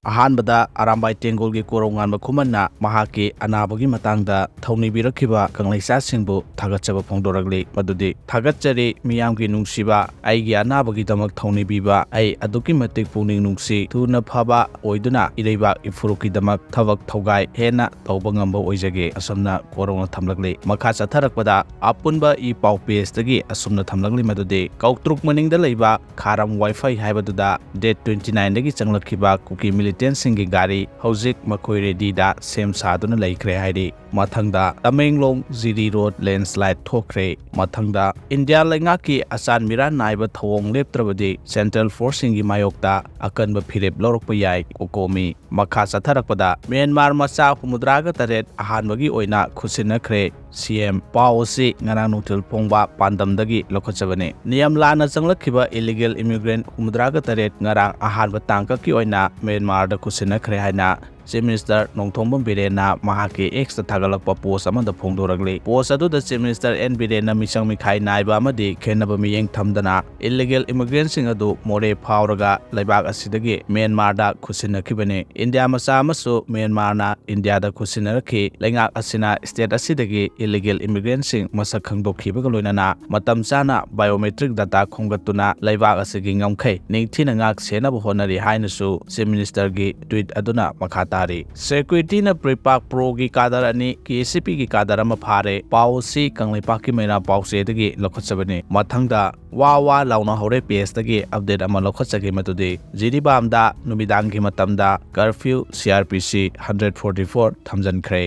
ꯑꯍꯥꯟꯕꯗ ꯑꯔꯥꯝꯕꯥꯏ ꯇꯦꯡꯒꯣꯜꯒꯤ ꯀꯣꯔꯧꯉꯥꯟꯕ ꯈꯨꯃꯟꯅ ꯃꯍꯥꯛꯀꯤ ꯑꯅꯥꯕꯒꯤ ꯃꯇꯥꯡꯗ ꯊꯧꯅꯤꯕꯤꯔꯛꯈꯤꯕ ꯀꯪꯂꯩꯆꯥꯁꯤꯡꯕꯨ ꯊꯥꯒꯠꯆꯕ ꯐꯣꯡꯗꯣꯔꯛꯂꯤ ꯃꯗꯨꯗꯤ ꯊꯥꯒꯠꯆꯔꯤ ꯃꯤꯌꯥꯝꯒꯤ ꯅꯨꯡꯁꯤꯕ ꯑꯩꯒꯤ ꯑꯅꯥꯕꯒꯤꯗꯃꯛ ꯊꯧꯅꯤꯕꯤꯕ ꯑꯩ ꯑꯗꯨꯛꯀꯤ ꯃꯇꯤꯛ ꯄꯨꯛꯅꯤꯡ ꯅꯨꯡꯁꯤ ꯊꯨꯅ ꯐꯕ ꯑꯣꯏꯗꯨꯅ ꯏꯔꯩꯕꯥꯛ ꯏꯐꯨꯔꯨꯞꯀꯤꯗꯃꯛ ꯊꯕꯛ ꯊꯧꯒꯥꯏ ꯍꯦꯟꯅ ꯇꯧꯕ ꯉꯝꯕ ꯑꯣꯏꯖꯒꯦ ꯑꯁꯨꯝꯅ ꯀꯣꯔꯧꯅ ꯊꯝꯂꯛꯂꯤ ꯃꯈꯥ ꯆꯠꯊꯔꯛꯄꯗ ꯑꯄꯨꯟꯕ ꯏ ꯄꯥꯎ ꯄꯦꯖꯇꯒꯤ ꯑꯁꯨꯝꯅ ꯊꯝꯂꯛꯂꯤ ꯃꯗꯨꯗꯤ ꯀꯧꯇ꯭ꯔꯨꯛ ꯃꯅꯤꯡꯗ ꯂꯩꯕ ꯈꯥꯔꯝ ꯋꯥꯏꯐꯩ ꯍꯥꯏꯕꯗꯨꯗ ꯗꯦꯠ 29ꯗꯒꯤ ꯆꯪꯂꯛꯈꯤꯕ ꯀꯨꯀꯤ ꯃꯤꯂꯤꯇꯦꯟꯠꯁꯤꯡꯒꯤ ꯒꯥꯔꯤ ꯍꯧꯖꯤꯛ ꯃꯈꯣꯏ ꯔꯦꯗꯤꯗ ꯁꯦꯝ ꯁꯥꯗꯨꯅ ꯂꯩꯈ꯭ꯔꯦ ꯍꯥꯏꯔꯤ ꯃꯊꯪꯗ ꯇꯃꯦꯡꯂꯣꯡ ꯖꯤꯔꯤ ꯔꯣꯗ ꯂꯦꯟꯁ꯭ꯂꯥꯏꯗ ꯊꯣꯛꯈ꯭ꯔꯦ ꯃꯊꯪꯗ ꯏꯟꯗꯤꯌꯥ ꯂꯩꯉꯥꯛꯀꯤ ꯑꯆꯥꯟ ꯃꯤꯔꯥꯟ ꯅꯥꯏꯕ ꯊꯧꯑꯣꯡ ꯂꯦꯞꯇ꯭ꯔꯕꯗꯤ ꯁꯦꯟꯇ꯭ꯔꯦꯜ ꯐꯣꯔꯁꯁꯤꯡꯒꯤ ꯃꯥꯌꯣꯛꯇ ꯑꯀꯟꯕ ꯐꯤꯔꯦꯞ ꯂꯧꯔꯛꯄ ꯌꯥꯏ ꯀꯣꯀꯣꯃꯤ ꯃꯈꯥ ꯆꯠꯊꯔꯛꯄꯗ ꯃ꯭ꯌꯥꯟꯃꯥꯔ ꯃꯆꯥ 73 ꯑꯍꯥꯟꯕꯒꯤ ꯑꯣꯏꯅ ꯈꯨꯠꯁꯤꯟꯅꯈ꯭ꯔꯦ ꯁꯤꯑꯦꯝ ꯄꯥꯎ ꯑꯁꯤ ꯉꯔꯥꯡ ꯅꯨꯡꯊꯤꯜ ꯐꯣꯡꯕ ꯄꯥꯟꯗꯝꯗꯒꯤ ꯂꯧꯈꯠꯆꯕꯅꯤ ꯅꯤꯌꯝ ꯂꯥꯟꯅ ꯆꯪꯂꯛꯈꯤꯕ ꯏꯂꯤꯒꯦꯜ ꯏꯃꯤꯒ꯭ꯔꯦꯟꯠ 73 ꯉꯔꯥꯡ ꯑꯍꯥꯟꯕ ꯇꯥꯡꯀꯛꯀꯤ ꯑꯣꯏꯅ ꯃ꯭ꯌꯥꯟꯃꯥꯔꯗ ꯈꯨꯠꯁꯤꯟꯅꯈ꯭ꯔꯦ ꯍꯥꯏꯅ ꯆꯤꯐ ꯃꯤꯅꯤꯁꯇꯔ ꯅꯣꯡꯊꯣꯝꯕꯝ ꯕꯤꯔꯦꯟꯅ ꯃꯍꯥꯛꯀꯤ ꯑꯦꯛꯁꯇ ꯊꯥꯒꯠꯂꯛꯄ ꯄꯣꯁꯠ ꯑꯃꯗ ꯐꯣꯡꯗꯣꯔꯛꯂꯤ ꯄꯣꯁꯠ ꯑꯗꯨꯗ ꯆꯤꯐ ꯃꯤꯅꯤꯁꯇꯔ ꯑꯦꯟ ꯕꯤꯔꯦꯟꯅ ꯃꯤꯆꯪ ꯃꯤꯈꯥꯏ ꯅꯥꯏꯕ ꯑꯃꯗꯤ ꯈꯦꯟꯅꯕ ꯃꯤꯠꯌꯦꯡ ꯊꯝꯗꯅ ꯏꯂꯤꯒꯦꯜ ꯏꯃꯤꯒ꯭ꯔꯦꯟꯠꯁꯤꯡ ꯑꯗꯨ ꯃꯣꯔꯦ ꯐꯥꯎꯔꯒ ꯂꯩꯕꯥꯛ ꯑꯁꯤꯗꯒꯤ ꯃ꯭ꯌꯥꯟꯃꯥꯔꯗ ꯈꯨꯠꯁꯤꯟꯅꯈꯤꯕꯅꯤ ꯏꯟꯗꯤꯌꯥ ꯃꯆꯥ ꯑꯃꯁꯨ ꯃ꯭ꯌꯥꯟꯃꯥꯔꯅ ꯏꯟꯗꯤꯌꯥꯗ ꯈꯨꯠꯁꯤꯟꯅꯔꯛꯈꯤ ꯂꯩꯉꯥꯛ ꯑꯁꯤꯅ ꯁ꯭ꯇꯦꯠ ꯑꯁꯤꯗꯒꯤ ꯏꯂꯤꯒꯦꯜ ꯏꯃꯤꯒ꯭ꯔꯦꯟꯠꯁꯤꯡ ꯃꯁꯛ ꯈꯪꯗꯣꯛꯈꯤꯕꯒ ꯂꯣꯏꯅꯅ ꯃꯇꯝ ꯆꯥꯅ ꯕꯥꯏꯑꯣꯃꯦꯇ꯭ꯔꯤꯛ ꯗꯥꯇꯥ ꯈꯣꯝꯒꯠꯇꯨꯅ ꯂꯩꯕꯥꯛ ꯑꯁꯤꯒꯤ ꯉꯝꯈꯩ ꯅꯤꯡꯊꯤꯅ ꯉꯥꯛ ꯁꯦꯟꯅꯕ ꯍꯣꯠꯅꯔꯤ ꯍꯥꯏꯅꯁꯨ ꯆꯤꯐ ꯃꯤꯅꯤꯁꯇꯔꯒꯤ ꯇ꯭ꯋꯤꯠ ꯑꯗꯨꯅ ꯃꯈꯥ ꯇꯥꯔꯤ ꯁꯦꯀ꯭ꯌꯨꯔꯤꯇꯤꯅ ꯄ꯭ꯔꯤꯄꯥꯛ ꯄ꯭ꯔꯣꯒꯤ ꯀꯥꯗꯔ 2 KCPꯒꯤ ꯀꯥꯗꯔ 1 ꯐꯥꯔꯦ ꯄꯥꯎ ꯑꯁꯤ ꯀꯪꯂꯩꯄꯥꯛꯀꯤ ꯃꯩꯔꯥ ꯄꯥꯎꯆꯦꯗꯒꯤ ꯂꯧꯈꯠꯆꯕꯅꯤ ꯃꯊꯪꯗ ꯋꯥ ꯂꯥꯎꯅ ꯍꯧꯔꯦ ꯄꯦꯖꯇꯒꯤ ꯑꯞꯗꯦꯠ ꯑꯃ ꯂꯧꯈꯠꯆꯒꯦ ꯃꯗꯨꯗꯤ ꯖꯤꯔꯤꯕꯥꯝꯗ ꯅꯨꯃꯤꯗꯥꯡꯒꯤ ꯃꯇꯝꯗ ꯀꯔꯐ꯭ꯌꯨ CRPC 144 ꯊꯝꯖꯤꯟꯈ꯭ꯔꯦ